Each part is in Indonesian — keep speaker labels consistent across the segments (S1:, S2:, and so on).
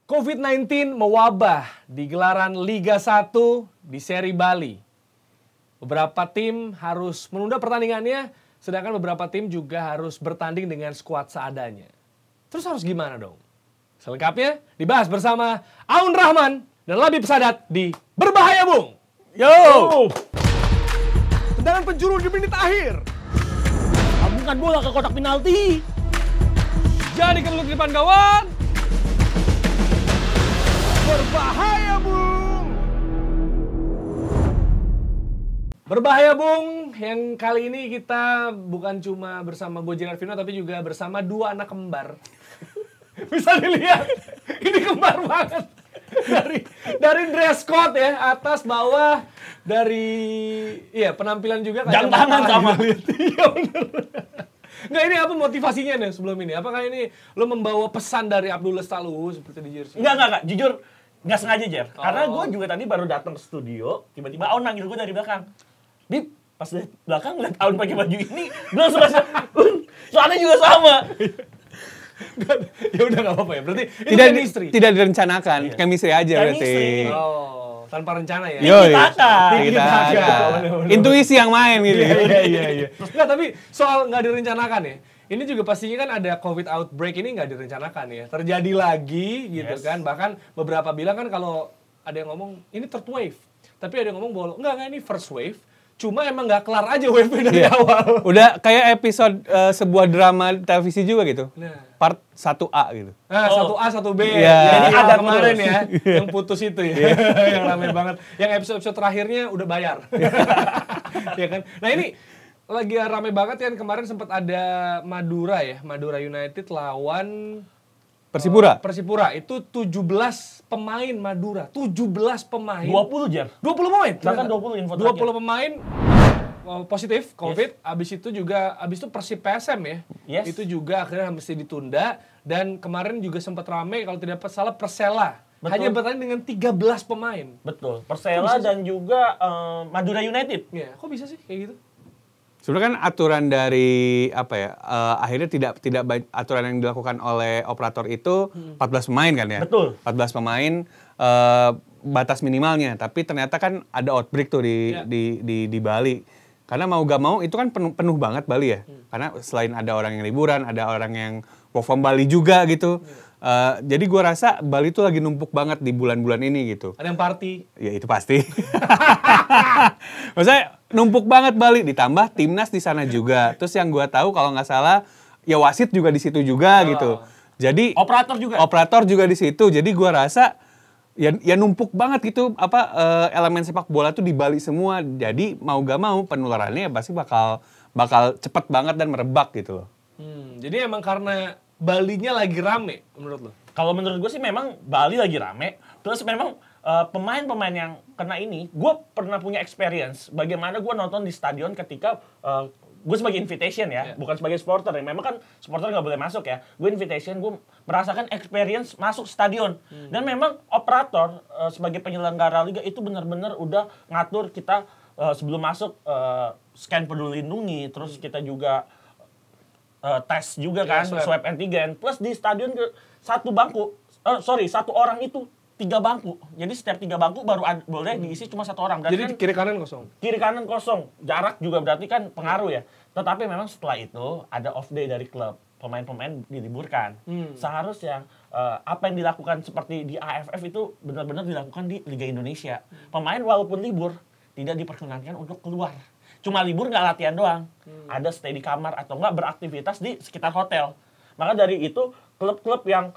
S1: COVID-19 mewabah di gelaran Liga 1 di seri Bali. Beberapa tim harus menunda pertandingannya, sedangkan beberapa tim juga harus bertanding dengan skuad seadanya. Terus harus gimana dong? Selengkapnya dibahas bersama Aun Rahman dan Labib Sadat di Berbahaya Bung.
S2: Yo!
S1: Tendangan penjuru di menit akhir.
S2: Sambungkan bola ke kotak penalti.
S1: Jadi keluar di depan gawang. Berbahaya Bung. Berbahaya Bung, yang kali ini kita bukan cuma bersama gue Jenar Vino, tapi juga bersama dua anak kembar. Bisa dilihat, ini kembar banget. Dari dress code ya, atas bawah, dari penampilan juga.
S2: Jam tangan sama.
S1: Iya bener. Nggak, ini apa motivasinya nih sebelum ini? Apakah ini lo membawa pesan dari Abdul Lestaluhu seperti di jersey?
S2: Enggak. Jujur, nggak sengaja, Jer. Karena gue juga tadi baru datang ke studio, tiba-tiba Aun manggil gue dari belakang. Bib, pas dari belakang ngeliat Aun pakai baju ini, gue langsung rasa, soalnya juga sama.
S1: Ya udah nggak apa-apa ya. Berarti itu
S3: Tidak
S1: chemistry.
S3: tidak direncanakan, chemistry aja berarti.
S2: Chemistry.
S1: Oh, tanpa rencana ya.
S3: Yo,
S2: Tiki-taka.
S3: intuisi yang main gitu.
S1: Iya. Nggak, tapi soal nggak direncanakan ya. Ini juga pastinya kan ada COVID outbreak ini nggak direncanakan ya. Terjadi lagi gitu kan. Bahkan beberapa bilang kan kalau ada yang ngomong ini third wave. Tapi ada yang ngomong bahwa enggak ini first wave. Cuma emang nggak kelar aja wave dari awal.
S3: Udah kayak episode sebuah drama televisi juga gitu.
S1: Nah.
S3: Part 1A gitu.
S1: Nah, 1A, 1B.
S3: Iya.
S1: Jadi
S2: Iya,
S1: ada
S2: betul.
S1: kemarin ya, yang putus itu ya. Yang ramai banget. Yang episode-episode terakhirnya udah bayar. Ya kan? Nah ini lagi ramai banget kan, kemarin sempat ada Madura ya. Madura United lawan
S3: Persipura.
S1: Persipura. Itu 17 pemain Madura. 17 pemain.
S2: 20, Jer.
S1: 20 pemain.
S2: Bahkan
S1: ternyata.
S2: 20 info
S1: 20 pemain positif COVID. Abis itu Persib PSM ya.
S2: Yes.
S1: Itu juga akhirnya mesti ditunda, dan kemarin juga sempat ramai kalau tidak salah Persela.
S2: Betul.
S1: Hanya bertanding dengan 13 pemain.
S2: Betul. Persela dan juga Madura United.
S1: Ya, kok bisa sih kayak gitu?
S3: Sebenarnya kan aturan dari akhirnya tidak aturan yang dilakukan oleh operator itu 14 pemain kan ya.
S2: Betul.
S3: 14 pemain batas minimalnya, tapi ternyata kan ada outbreak tuh di Bali. Karena mau gak mau itu kan penuh banget Bali ya. Karena selain ada orang yang liburan, ada orang yang work from Bali juga gitu. Jadi gue rasa Bali tuh lagi numpuk banget di bulan-bulan ini gitu.
S1: Ada yang party.
S3: Ya itu pasti. Maksudnya numpuk banget Bali, ditambah timnas di sana juga. Terus yang gue tahu kalau nggak salah ya wasit juga di situ juga gitu. Jadi operator juga di situ. Jadi gue rasa ya numpuk banget gitu elemen sepak bola tuh di Bali semua. Jadi mau gak mau penularannya pasti bakal cepet banget dan merebak gitu loh.
S1: Jadi emang karena Balinya lagi rame menurut lo?
S2: Kalau menurut gue sih memang Bali lagi rame. Terus memang pemain-pemain yang kena ini, gue pernah punya experience bagaimana gue nonton di stadion ketika gue sebagai invitation ya, bukan sebagai supporter ya. Memang kan supporter nggak boleh masuk ya. Gue invitation, gue merasakan experience masuk stadion. Dan memang operator sebagai penyelenggara liga itu benar-benar udah ngatur kita sebelum masuk scan peduli lindungi, terus kita juga tes juga kan, swab antigen. Plus di stadion satu orang itu 3 bangku. Jadi setiap 3 bangku baru boleh diisi cuma 1 orang.
S1: Jadi kan, kiri kanan kosong?
S2: Kiri kanan kosong. Jarak juga berarti kan pengaruh ya. Tetapi memang setelah itu ada off day dari klub. Pemain-pemain diliburkan. Seharusnya apa yang dilakukan seperti di AFF itu benar-benar dilakukan di Liga Indonesia. Pemain walaupun libur tidak diperkenankan untuk keluar. Cuma libur nggak latihan doang. Ada stay di kamar atau nggak beraktivitas di sekitar hotel. Maka dari itu klub-klub yang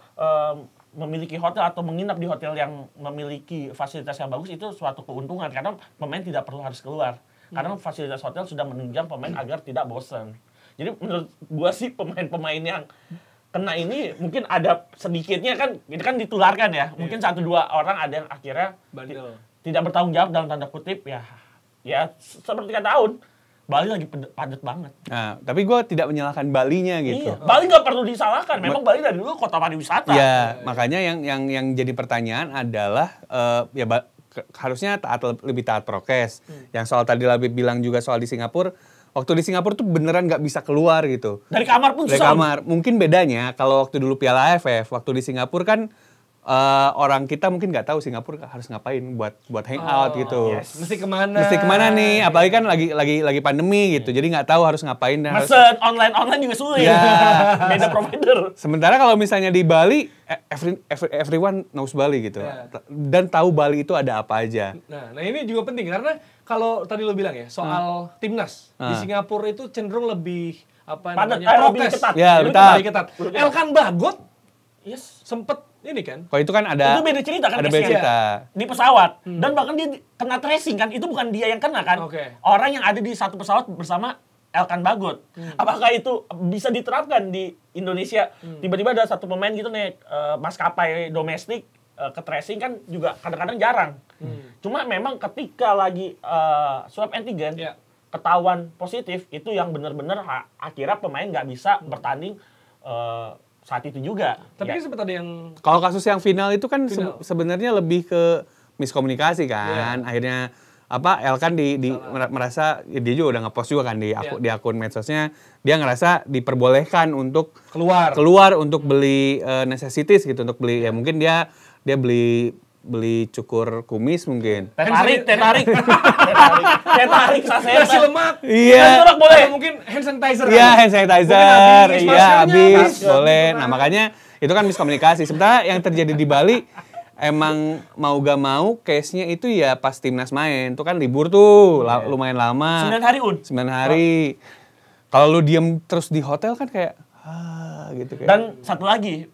S2: memiliki hotel atau menginap di hotel yang memiliki fasilitas yang bagus itu suatu keuntungan karena pemain tidak perlu harus keluar. Karena fasilitas hotel sudah menunjang pemain agar tidak bosan. Jadi menurut gua sih pemain-pemain yang kena ini mungkin ada sedikitnya kan, ini kan ditularkan ya. Mungkin 1-2 orang ada yang akhirnya tidak bertanggung jawab dalam tanda kutip ya seperti kata Aun, Bali lagi padat banget.
S3: Nah, tapi gue tidak menyalahkan Balinya gitu.
S2: Iya, Bali nggak perlu disalahkan. Memang Bali dari dulu kota pariwisata.
S3: Ya, makanya yang jadi pertanyaan adalah harusnya lebih taat prokes. Yang soal tadi Labib bilang juga soal di Singapura. Waktu di Singapura tuh beneran nggak bisa keluar gitu.
S2: Dari kamar pun susah.
S3: Dari kamar. Mungkin bedanya kalau waktu dulu Piala AFF, waktu di Singapura kan orang kita mungkin nggak tahu Singapura harus ngapain buat hangout gitu.
S1: Yes. Mesti kemana
S3: nih? Apalagi kan lagi pandemi gitu. Jadi nggak tahu harus ngapain dan
S2: mesen online juga sulit.
S3: Ya.
S2: Beda provider.
S3: Sementara kalau misalnya di Bali, everyone knows Bali gitu. Dan tahu Bali itu ada apa aja.
S1: Nah ini juga penting karena kalau tadi lo bilang ya soal timnas di Singapura itu cenderung lebih
S2: lebih ketat.
S3: Ya,
S1: lebih ketat. Elkan Bagot
S2: Yes.
S1: sempet ini kan.
S3: Kalau itu kan ada
S2: itu beda cerita kan
S3: ada beda cerita.
S2: Di pesawat. Dan bahkan dia kena tracing kan. Itu bukan dia yang kena kan. Orang yang ada di satu pesawat bersama Elkan Bagot. Apakah itu bisa diterapkan di Indonesia? Tiba-tiba ada satu pemain gitu nih maskapai domestik ke tracing kan juga kadang-kadang jarang. Cuma memang ketika lagi swab antigen ketahuan positif itu yang benar-benar akhirnya pemain nggak bisa bertanding saat itu juga.
S1: Tapi sempat ada yang...
S3: Kalau kasus yang final itu kan sebenarnya lebih ke miskomunikasi kan. Akhirnya Elkan merasa dia juga udah ngepost juga kan di akun medsosnya. Dia ngerasa diperbolehkan untuk keluar untuk beli necessities gitu, untuk beli ya mungkin dia beli cukur kumis mungkin.
S2: Tarik saset.
S1: Nasi lemak.
S3: Iya.
S1: Lemak boleh. Mungkin hand sanitizer.
S3: Iya, hand sanitizer. Iya, habis. Boleh. Nah, makanya itu kan miskomunikasi. Sementara yang terjadi di Bali emang mau gak mau case-nya itu ya pas timnas main. Itu kan libur tuh, lumayan lama.
S2: 9 hari
S3: 9 hari. Kalau lu diem terus di hotel kan kayak gitu kayak.
S2: Dan satu lagi,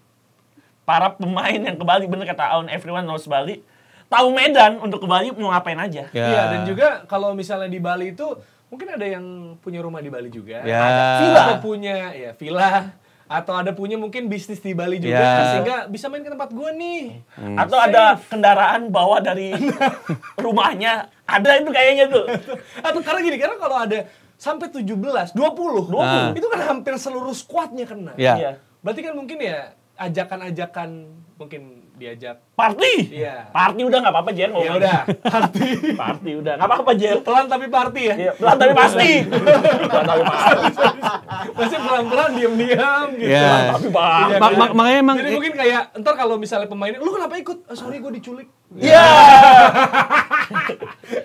S2: para pemain yang ke Bali, bener kata Aun, everyone knows Bali, tahu medan untuk ke Bali mau ngapain aja.
S1: Iya, dan juga kalau misalnya di Bali itu mungkin ada yang punya rumah di Bali juga,
S3: ada
S1: villa atau punya villa atau ada punya mungkin bisnis di Bali juga sehingga bisa main ke tempat gua nih.
S2: Atau ada kendaraan bawa dari rumahnya, ada itu kayaknya tuh.
S1: Atau karena kalau ada sampai 17, 20. Itu kan hampir seluruh skuadnya kena.
S3: Iya.
S1: Berarti kan mungkin ya ajakan-ajakan mungkin diajak
S2: party.
S1: Iya.
S2: Party udah nggak apa-apa Jer.
S1: Ya udah,
S2: party udah nggak apa-apa Jer.
S1: Pelan tapi party ya.
S2: Iya, pelan tapi pasti.
S1: Masih pelan-pelan diam-diam gitu.
S3: Yeah.
S2: Tapi bang.
S3: Makanya emang
S1: jadi mungkin kayak ntar kalau misalnya pemainnya, lu kenapa ikut? Sorry gue diculik.
S2: Iya.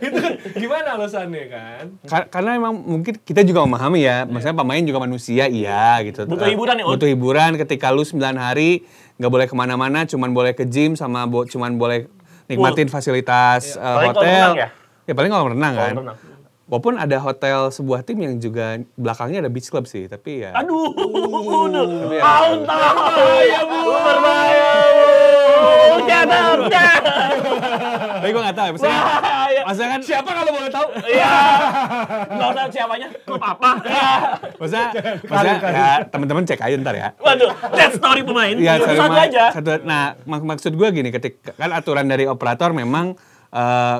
S1: Itu kan gimana alasannya kan?
S3: Karena emang mungkin kita juga memahami ya, maksudnya pemain juga manusia gitu.
S2: Butuh hiburan ya.
S3: Butuh hiburan ketika lu 9 hari nggak boleh kemana-mana, cuman boleh ke gym sama cuman boleh nikmatin fasilitas hotel. Ya paling kalau renang kan. Walaupun ada hotel sebuah tim yang juga belakangnya ada beach club sih, tapi ya.
S2: Aduh.
S1: Aun ya bu.
S2: Berbahaya.
S3: Tapi gue nggak tahu, maksudnya kan
S1: siapa kalau boleh tahu?
S2: Iya. Nggak tahu siapanya. Klub apa?
S3: Maksudnya ya teman-teman cek aja ntar ya.
S2: Waduh, lihat story pemain.
S3: Iya,
S2: satu aja.
S3: Nah, maksud gue gini, ketika kan aturan dari operator memang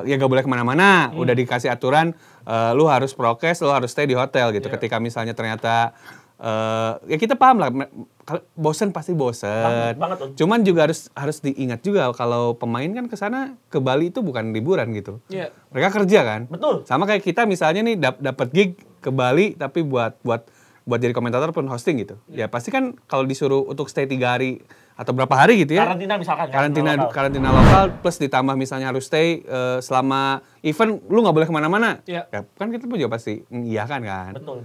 S3: ya gak boleh kemana-mana. Udah dikasih aturan, lu harus prokes, lu harus stay di hotel gitu. Ketika misalnya ternyata ya kita paham lah, bosen pasti bosen.
S2: Banget.
S3: Cuman juga harus diingat juga kalau pemain kan kesana ke Bali itu bukan liburan gitu.
S1: Iya.
S3: Mereka kerja kan.
S2: Betul.
S3: Sama kayak kita misalnya nih dapat gig ke Bali tapi buat jadi komentator pun hosting gitu. Ya pasti kan kalau disuruh untuk stay 3 hari atau berapa hari gitu ya.
S2: Karantina misalkan.
S3: Karantina lokal plus ditambah misalnya harus stay selama event, lu nggak boleh kemana-mana.
S1: Ya.
S3: Ya yang kan kita pun juga pasti mengiyakan kan.
S2: Betul.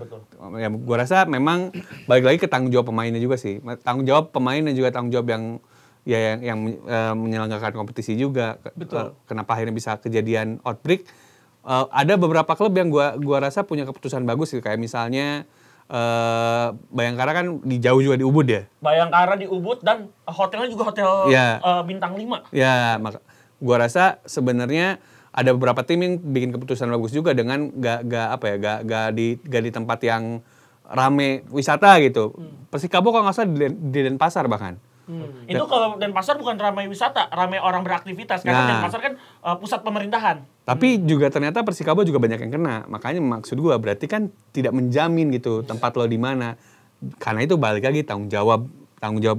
S3: Ya gua rasa memang balik lagi ke tanggung jawab pemainnya juga sih. Tanggung jawab pemain dan juga tanggung jawab yang menyelenggarakan kompetisi juga.
S1: Betul.
S3: Kenapa akhirnya bisa kejadian outbreak? Ada beberapa klub yang gua rasa punya keputusan bagus gitu, kayak misalnya Bayangkara kan jauh juga di Ubud ya.
S2: Bayangkara di Ubud dan hotelnya juga hotel bintang 5.
S3: Ya, gua rasa sebenarnya ada beberapa tim yang bikin keputusan bagus juga dengan gak di tempat yang rame wisata gitu. Persikabo kalau nggak salah di Denpasar bahkan.
S2: Itu kalau Denpasar bukan ramai wisata, ramai orang beraktivitas. Karena Denpasar kan pusat pemerintahan.
S3: Tapi juga ternyata Persikabo juga banyak yang kena. Makanya maksud gua berarti kan tidak menjamin gitu tempat lo di mana. Karena itu balik lagi tanggung jawab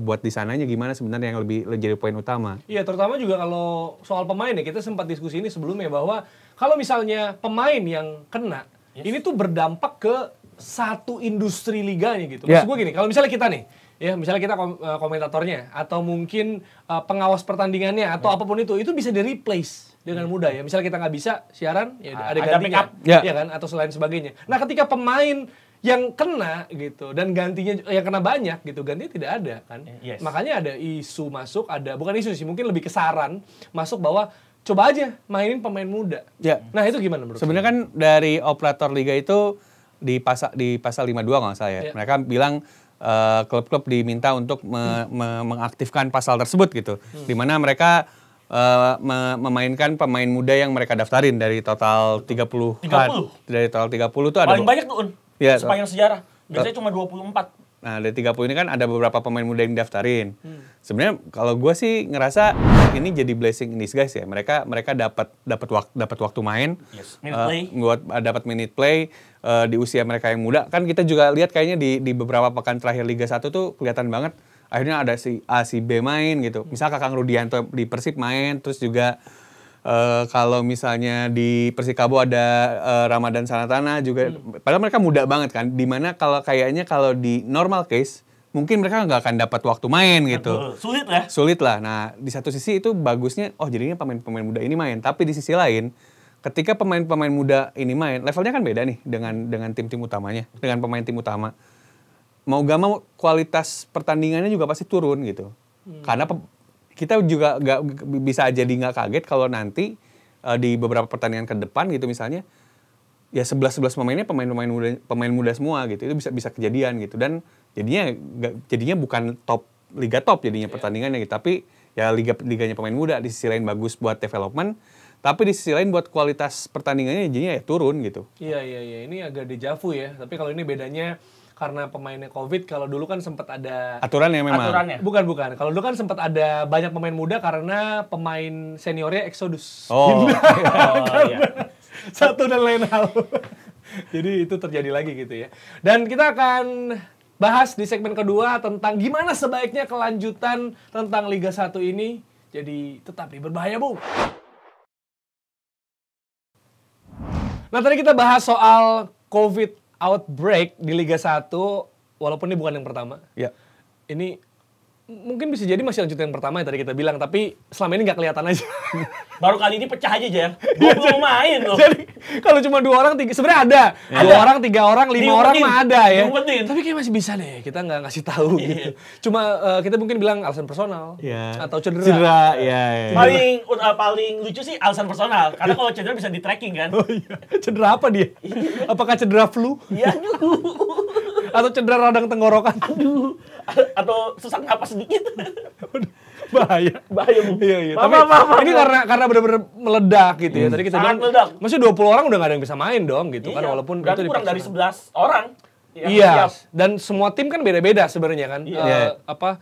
S3: buat di sananya gimana sebenarnya yang lebih jadi poin utama.
S1: Iya, terutama juga kalau soal pemain ya, kita sempat diskusi ini sebelumnya bahwa kalau misalnya pemain yang kena, ini tuh berdampak ke satu industri liganya gitu. Maksud gue gini, kalau misalnya kita nih, ya misalnya kita komentatornya atau mungkin pengawas pertandingannya atau apapun itu bisa di-replace dengan mudah ya. Misalnya kita nggak bisa siaran, ya ada gantinya, ya kan, atau selain sebagainya. Nah, ketika pemain yang kena gitu dan gantinya yang kena banyak gitu, gantinya tidak ada kan. Makanya ada isu masuk, bukan isu sih, mungkin lebih ke saran masuk bahwa coba aja mainin pemain muda. Nah, itu gimana menurut
S3: sebenarnya kan dari operator liga itu di pasal 52 kalau nggak salah ya. Mereka bilang klub-klub diminta untuk mengaktifkan pasal tersebut gitu. Di mana mereka memainkan pemain muda yang mereka daftarin dari total 30. Dari total 30 itu ada
S2: paling banyak tuh sepanjang sejarah. Biasanya cuma 24.
S3: Nah, dari 30 ini kan ada beberapa pemain muda yang daftarin. Sebenarnya kalau gue sih ngerasa ini jadi blessing in disguise ya. Mereka dapat waktu main, dapat minute play di usia mereka yang muda. Kan kita juga lihat kayaknya di beberapa pekan terakhir Liga 1 tuh kelihatan banget. Akhirnya ada si A, si B main gitu. Misal Kakang Rudianto di Persib main, terus juga kalau misalnya di Persikabo ada Ramadan Sanatana juga, padahal mereka muda banget kan. Dimana kalau di normal case mungkin mereka nggak akan dapat waktu main gitu. Sulit lah. Nah, di satu sisi itu bagusnya, jadinya pemain-pemain muda ini main. Tapi di sisi lain, ketika pemain-pemain muda ini main, levelnya kan beda nih dengan tim-tim utamanya, dengan pemain tim utama. Mau gak mau kualitas pertandingannya juga pasti turun gitu. Karena kita juga bisa jadi nggak kaget kalau nanti di beberapa pertandingan ke depan gitu misalnya ya 11 pemainnya pemain muda semua gitu. Itu bisa kejadian gitu, dan jadinya bukan liga top jadinya pertandingannya gitu, tapi ya liganya pemain muda. Di sisi lain bagus buat development, tapi di sisi lain buat kualitas pertandingannya jadinya ya turun gitu.
S1: Iya, ini agak dejavu ya. Tapi kalau ini bedanya karena pemainnya COVID, kalau dulu kan sempat ada
S3: aturannya memang.
S1: Bukan. Kalau dulu kan sempat ada banyak pemain muda karena pemain seniornya Exodus.
S2: Iya.
S1: Satu dan lain hal. Jadi itu terjadi lagi gitu ya. Dan kita akan bahas di segmen kedua tentang gimana sebaiknya kelanjutan tentang Liga 1 ini. Jadi tetap berbahaya, Bung. Nah, tadi kita bahas soal COVID outbreak di Liga 1, walaupun ini bukan yang pertama. Ini mungkin bisa jadi masih lanjut yang pertama yang tadi kita bilang, tapi selama ini nggak kelihatan aja.
S2: Baru kali ini pecah aja, Jar. 20 main loh.
S1: Jadi kalau cuma 2 orang, sebenarnya ada. 2 orang, 3 orang, 5 orang mah ada ya. Tapi kayak masih bisa deh, kita nggak ngasih tahu gitu. Cuma kita mungkin bilang alasan personal atau cedera.
S2: Paling lucu sih alasan personal, karena kalau cedera bisa di tracking kan.
S1: Cedera apa dia? Apakah cedera flu? Atau cedera radang tenggorokan?
S2: Atau sesak napas sedikit.
S1: Bahaya.
S2: Bu.
S1: Iya. Tapi ini karena benar-benar meledak gitu ya. Tadi kita bilang, maksudnya 20 orang udah gak ada yang bisa main dong gitu kan, walaupun
S2: berarti itu kurang dari 11 orang.
S1: Iya. Dan semua tim kan beda-beda sebenarnya kan.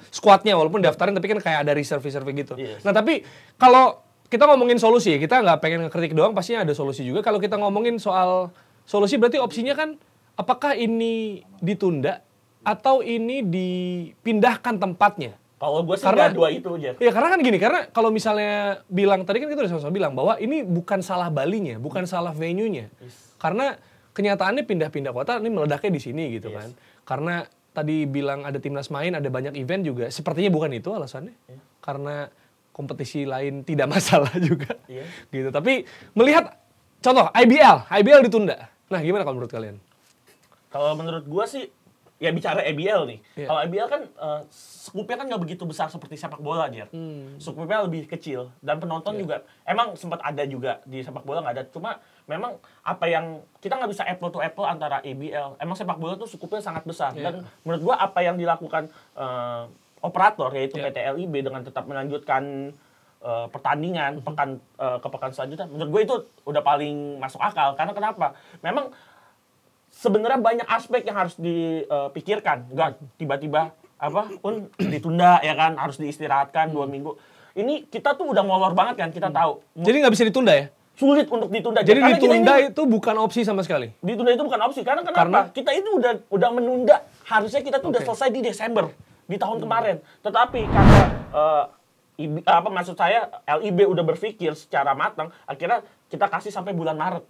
S1: Skuadnya walaupun daftarin, tapi kan kayak ada reserve gitu. Nah, tapi kalau kita ngomongin solusi, kita nggak pengen ngekritik doang, pastinya ada solusi juga. Kalau kita ngomongin soal solusi, berarti opsinya kan apakah ini ditunda atau ini dipindahkan tempatnya?
S2: Kalau gue sih karena dua itu aja.
S1: Ya karena kan gini, karena kalau misalnya bilang, tadi kan kita udah sama-sama bilang bahwa ini bukan salah Balinya, bukan salah venue-nya. Karena kenyataannya pindah-pindah kota, ini meledaknya di sini gitu kan. Karena tadi bilang ada timnas main, ada banyak event juga, sepertinya bukan itu alasannya. Karena kompetisi lain tidak masalah juga. Gitu. Tapi melihat contoh IBL ditunda. Nah, gimana kalau menurut kalian?
S2: Kalau menurut gue sih, ya bicara IBL nih. Kalau IBL kan skupnya kan nggak begitu besar seperti sepak bola, Jer. Skupnya lebih kecil dan penonton juga emang sempat ada juga di sepak bola nggak ada. Cuma memang apa yang kita nggak bisa apple to apple antara IBL. Emang sepak bola tuh skupnya sangat besar dan menurut gua apa yang dilakukan operator yaitu PT LIB dengan tetap melanjutkan pertandingan ke pekan selanjutnya, menurut gue itu udah paling masuk akal. Karena kenapa? Memang sebenarnya banyak aspek yang harus dipikirkan, nggak tiba-tiba ditunda ya kan, harus diistirahatkan 2 minggu. Ini kita tuh udah ngolor banget kan, kita tahu.
S1: Jadi nggak bisa ditunda ya?
S2: Sulit untuk ditunda.
S1: Jadi ditunda itu bukan opsi sama sekali?
S2: Ditunda itu bukan opsi, karena kenapa? Kita itu udah menunda, harusnya kita tuh udah selesai di Desember, di tahun kemarin. Tetapi karena maksud saya LIB udah berpikir secara matang, akhirnya kita kasih sampai bulan Maret.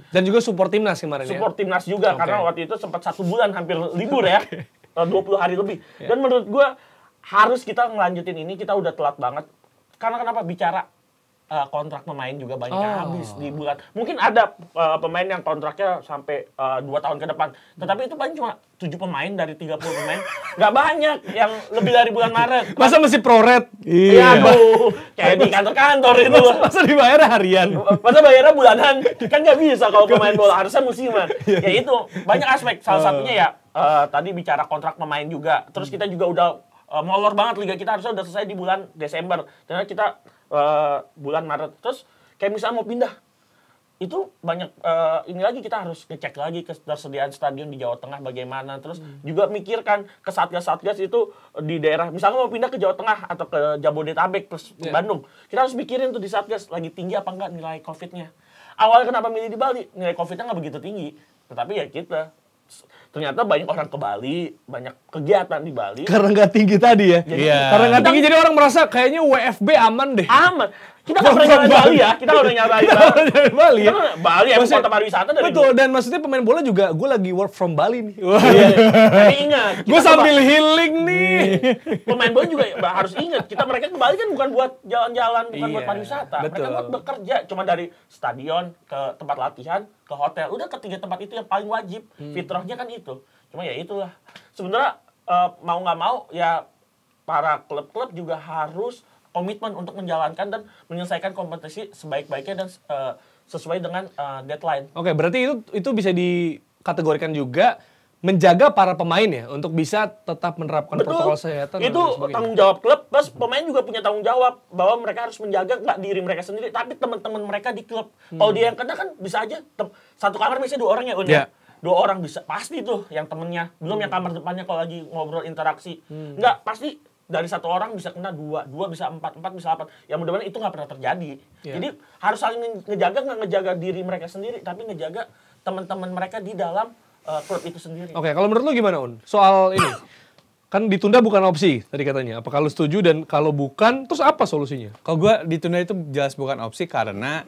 S1: Dan juga support timnas kemarin
S2: support timnas juga, karena waktu itu sempat 1 bulan hampir libur ya. 20 hari lebih. Dan menurut gue harus kita ngelanjutin ini, kita udah telat banget. Karena kenapa? Bicara kontrak pemain juga banyak habis di bulan. Mungkin ada pemain yang kontraknya sampai 2 tahun ke depan. Tetapi itu paling cuma 7 pemain dari 30 pemain. Nggak banyak yang lebih dari bulan Maret.
S1: Masa mesti proret?
S2: Iya, kayak di kantor-kantor itu.
S1: Masa dibayar harian?
S2: Masa bayarnya bulanan? Kan nggak bisa kalau pemain bola, harusnya musiman. Ya itu, banyak aspek. Salah satunya ya, tadi bicara kontrak pemain juga. Terus kita juga udah molor banget, liga kita harusnya udah selesai di bulan Desember. Karena kita bulan Maret. Terus kayak misalnya mau pindah, itu banyak ini lagi, kita harus ngecek lagi ketersediaan stadion di Jawa Tengah bagaimana. Terus juga mikirkan ke satgas-satgas itu di daerah, misalnya mau pindah ke Jawa Tengah atau ke Jabodetabek plus Bandung, kita harus mikirin tuh di satgas lagi tinggi apa enggak nilai COVID-nya. Awalnya kenapa milih di Bali? Nilai COVID-nya nggak begitu tinggi, tetapi ya kita ternyata banyak orang ke Bali, banyak kegiatan di Bali.
S1: Karena nggak tinggi tadi ya. Karena nggak tinggi jadi orang merasa kayaknya WFB aman deh.
S2: Aman. Kita nggak pernah nyalain Bali ya. Kita nggak pernah nyalain Bali. Bali emang kota pariwisata dari
S1: betul, dan maksudnya pemain bola juga, gue lagi work from Bali nih.
S2: Tapi ingat,
S1: gue sambil healing nih.
S2: Pemain bola juga harus ingat, mereka ke Bali kan bukan buat jalan-jalan, bukan buat pariwisata. Mereka buat bekerja, cuma dari stadion ke tempat latihan, ke hotel. Udah ketiga tempat itu yang paling wajib. Fitrahnya kan itu. Cuma ya itulah. Sebenarnya mau nggak mau ya para klub-klub juga harus komitmen untuk menjalankan dan menyelesaikan kompetisi sebaik-baiknya dan sesuai dengan deadline.
S1: Oke, berarti itu bisa dikategorikan juga menjaga para pemain ya untuk bisa tetap menerapkan protokol kesehatan.
S2: Itu tanggung jawab klub, plus pemain juga punya tanggung jawab bahwa mereka harus menjaga nggak diri mereka sendiri, tapi teman-teman mereka di klub. Kalau dia yang kena kan bisa aja satu kamar biasanya 2 orang ya, ya. 2 orang bisa pasti tuh yang temennya, belum yang kamar depannya kalau lagi ngobrol interaksi. Nggak, pasti dari 1 orang bisa kena 2 bisa 4 bisa 8. Ya mudah-mudahan itu nggak pernah terjadi. Jadi harus saling nggak ngejaga diri mereka sendiri, tapi ngejaga teman-teman mereka di dalam klub itu sendiri.
S1: Oke, kalau menurut lu gimana, Un? Soal ini, kan ditunda bukan opsi tadi katanya. Apakah lu setuju, dan kalau bukan, terus apa solusinya?
S3: Kalau gue ditunda itu jelas bukan opsi karena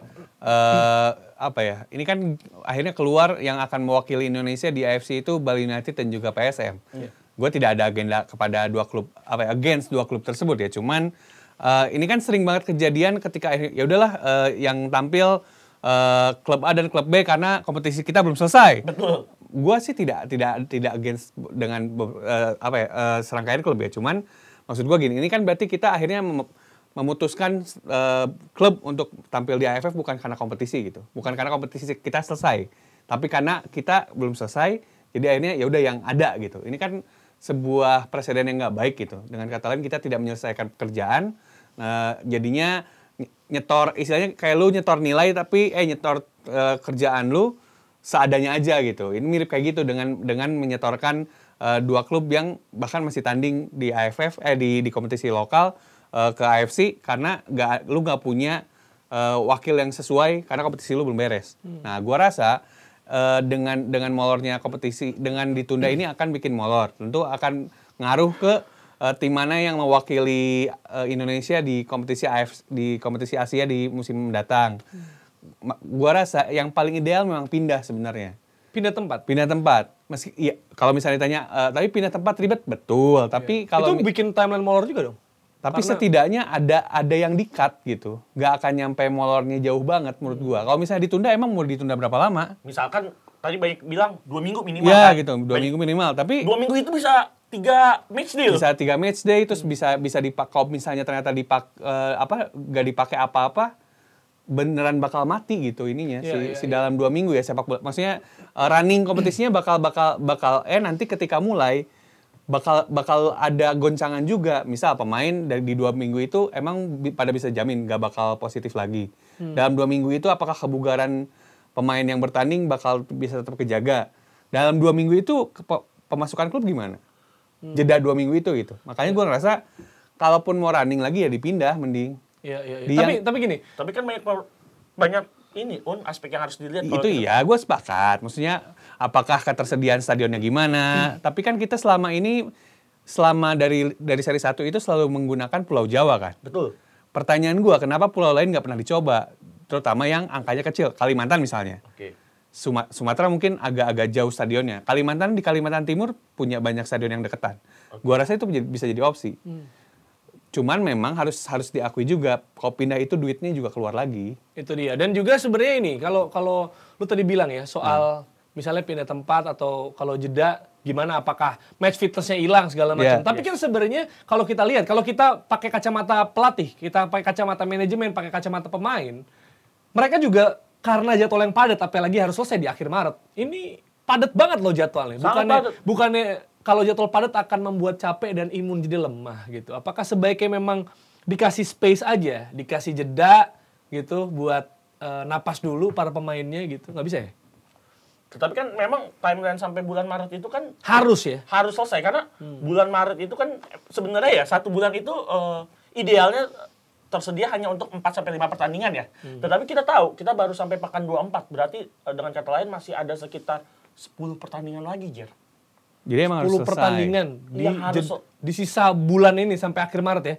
S3: ini kan akhirnya keluar yang akan mewakili Indonesia di AFC itu Bali United dan juga PSM. Gue tidak ada agenda kepada against 2 klub tersebut ya. Cuman ini kan sering banget kejadian ketika ya udahlah yang tampil klub A dan klub B karena kompetisi kita belum selesai.
S2: Betul.
S3: Gue sih tidak against dengan serangkaian klub ya. Cuman maksud gue gini, ini kan berarti kita akhirnya memutuskan klub untuk tampil di AFF bukan karena kompetisi gitu, bukan karena kompetisi kita selesai, tapi karena kita belum selesai. Jadi akhirnya ya udah yang ada gitu. Ini kan sebuah presiden yang nggak baik gitu. Dengan kata lain kita tidak menyelesaikan pekerjaan, jadinya nyetor, istilahnya kayak lu nyetor nilai tapi nyetor kerjaan lu seadanya aja gitu. Ini mirip kayak gitu dengan menyetorkan 2 klub yang bahkan masih tanding di AFF di kompetisi lokal ke AFC karena lu nggak punya wakil yang sesuai karena kompetisi lu belum beres. Nah, gua rasa dengan molornya kompetisi, dengan ditunda ini akan bikin molor. Tentu akan ngaruh ke tim mana yang mewakili Indonesia di kompetisi Asia di musim mendatang. Gua rasa yang paling ideal memang pindah sebenarnya.
S1: Pindah tempat.
S3: Meski ya, kalau misalnya ditanya, tapi pindah tempat ribet, betul. Tapi kalau
S1: itu bikin timeline molor juga dong.
S3: Tapi setidaknya ada yang di-cut gitu. Nggak akan nyampe molornya jauh banget menurut gua. Kalau misalnya ditunda, emang mau ditunda berapa lama?
S2: Misalkan tadi banyak bilang 2 minggu minimal.
S3: Ya gitu, 2 minggu minimal. Tapi
S2: 2 minggu itu bisa 3 match day.
S3: Bisa 3 match day, terus bisa dipakai. Kalau misalnya ternyata nggak dipakai apa-apa, beneran bakal mati gitu ininya dalam 2 minggu ya sepak bola. Maksudnya running kompetisinya bakal nanti ketika mulai bakal ada goncangan juga. Misal pemain di 2 minggu itu emang pada bisa jamin gak bakal positif lagi. Dalam 2 minggu itu apakah kebugaran pemain yang bertanding bakal bisa tetap kejaga? Dalam 2 minggu itu pemasukan klub gimana? Jeda 2 minggu itu gitu. Makanya gue ngerasa kalaupun mau running lagi ya dipindah mending.
S1: Iya. Tapi gini.
S2: Tapi kan banyak ini aspek yang harus dilihat.
S3: Itu iya, gue sepakat. Maksudnya apakah ketersediaan stadionnya gimana? Tapi kan kita selama ini selama dari seri 1 itu selalu menggunakan Pulau Jawa kan.
S2: Betul.
S3: Pertanyaan gue, kenapa pulau lain nggak pernah dicoba? Terutama yang angkanya kecil, Kalimantan misalnya.
S2: Oke.
S3: Sumatera mungkin agak-agak jauh stadionnya. Di Kalimantan Timur punya banyak stadion yang deketan. Gua rasa itu bisa jadi opsi. Cuman memang harus diakui juga, kalau pindah itu duitnya juga keluar lagi.
S1: Itu dia. Dan juga sebenarnya ini, kalau lu tadi bilang ya soal misalnya pindah tempat atau kalau jeda gimana, apakah match fitness-nya hilang segala macam. Tapi kan sebenarnya kalau kita lihat, kalau kita pakai kacamata pelatih, kita pakai kacamata manajemen, pakai kacamata pemain, mereka juga karena jadwal yang padat, apalagi harus selesai di akhir Maret. Ini padat banget loh jadwalnya. Bukannya kalau jadwal padat akan membuat capek dan imun jadi lemah gitu. Apakah sebaiknya memang dikasih space aja, dikasih jeda gitu buat napas dulu para pemainnya gitu? Nggak bisa ya?
S2: Tetapi kan memang timeline sampai bulan Maret itu kan
S1: harus ya?
S2: Harus selesai karena bulan Maret itu kan sebenarnya ya 1 bulan itu idealnya tersedia hanya untuk 4-5 pertandingan ya. Tetapi kita tahu kita baru sampai pekan 24, berarti dengan kata lain masih ada sekitar 10 pertandingan lagi, Jer.
S3: Jadi emang harus selesai.
S1: 10 pertandingan di sisa bulan ini sampai akhir Maret ya?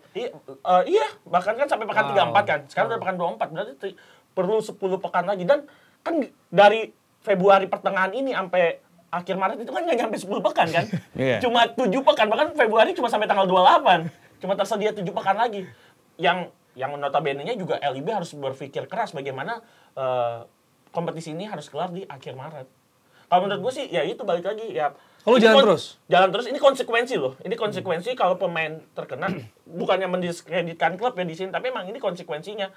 S2: Iya, bahkan kan sampai pekan 34 kan. Sekarang udah pekan 24, berarti perlu 10 pekan lagi. Dan kan dari Februari pertengahan ini sampai akhir Maret itu kan nggak nyampe 10 pekan kan. Cuma 7 pekan, bahkan Februari cuma sampai tanggal 28. Cuma tersedia 7 pekan lagi. Yang notabene-nya juga LIB harus berpikir keras bagaimana kompetisi ini harus kelar di akhir Maret. Kalau menurut gue sih ya itu balik lagi ya.
S1: Kalau jalan terus?
S2: Jalan terus, ini konsekuensi loh. Ini konsekuensi kalau pemain terkena, bukannya mendiskreditkan klub ya di sini, tapi emang ini konsekuensinya.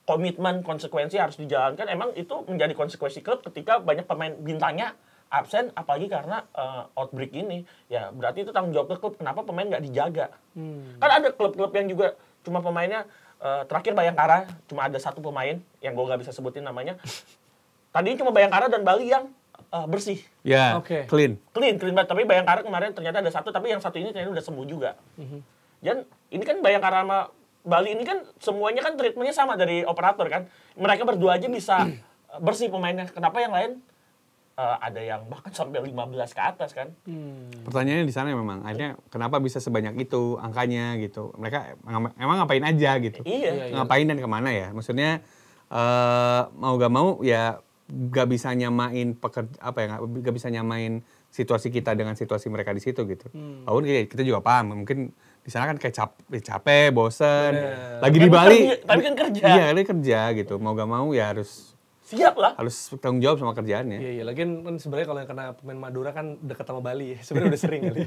S2: Komitmen, konsekuensi harus dijalankan. Emang itu menjadi konsekuensi klub ketika banyak pemain bintangnya absen, apalagi karena outbreak ini. Ya berarti itu tanggung jawab klub, kenapa pemain nggak dijaga. Kan ada klub-klub yang juga cuma pemainnya, terakhir Bayangkara, cuma ada 1 pemain, yang gue nggak bisa sebutin namanya. Tadinya cuma Bayangkara dan Bali yang bersih.
S3: Ya, clean
S2: banget. Tapi Bayangkara kemarin ternyata ada 1, tapi yang 1 ini ternyata udah sembuh juga. Dan ini kan Bayangkara sama Bali ini kan semuanya kan treatmentnya sama dari operator kan. Mereka berdua aja bisa bersih pemainnya. Kenapa yang lain ada yang bahkan sampai 15 ke atas kan?
S3: Pertanyaannya di sana memang, akhirnya kenapa bisa sebanyak itu angkanya gitu? Mereka emang ngapain aja gitu? Ngapain dan kemana ya? Maksudnya mau gak mau ya gak bisa nyamain gak bisa nyamain situasi kita dengan situasi mereka di situ gitu. Walaupun kita juga paham, mungkin di sana kan kayak capek, bosen, lagi di Bali.
S2: Tapi kan kerja.
S3: Iya, kan kerja gitu. Mau gak mau ya harus
S2: siap lah.
S3: Harus tanggung jawab sama kerjaannya.
S1: Iya, lagian kan sebenarnya kalau yang kena pemain Madura kan dekat sama Bali ya. Sebenarnya udah sering kali.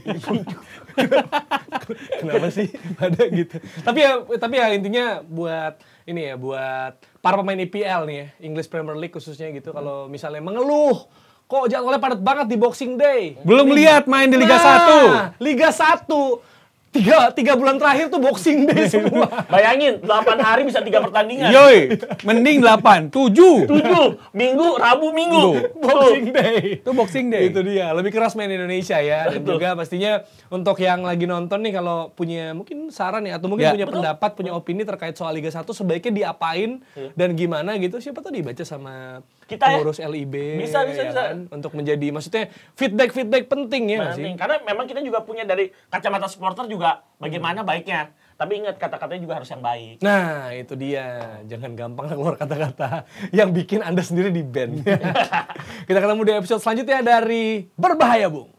S1: Kenapa sih ada gitu? Tapi ya intinya buat para pemain IPL nih ya, English Premier League khususnya gitu, kalau misalnya mengeluh kok jadwalnya padat banget di Boxing Day.
S3: Belum lihat main di Liga 1.
S1: Liga 1. Tiga bulan terakhir tuh Boxing Day semua.
S2: Bayangin, 8 hari bisa 3 pertandingan.
S3: Yoi, mending 8, 7.
S2: Minggu, Rabu, Minggu.
S1: Boxing Day.
S3: Itu Boxing Day.
S1: Itu dia, lebih keras main Indonesia ya. Dan juga pastinya untuk yang lagi nonton nih, kalau punya mungkin saran ya, atau mungkin punya pendapat, punya opini terkait soal Liga 1, sebaiknya diapain dan gimana gitu. Siapa tuh dibaca sama kita pengurus LIB.
S2: Bisa.
S1: Kan? Untuk menjadi, maksudnya feedback penting ya.
S2: Penting. Karena memang kita juga punya dari kacamata supporter juga bagaimana baiknya. Tapi ingat, kata-katanya juga harus yang baik.
S1: Nah, itu dia. Jangan gampang keluar kata-kata yang bikin Anda sendiri di ban. Kita ketemu di episode selanjutnya dari Berbahaya, Bung.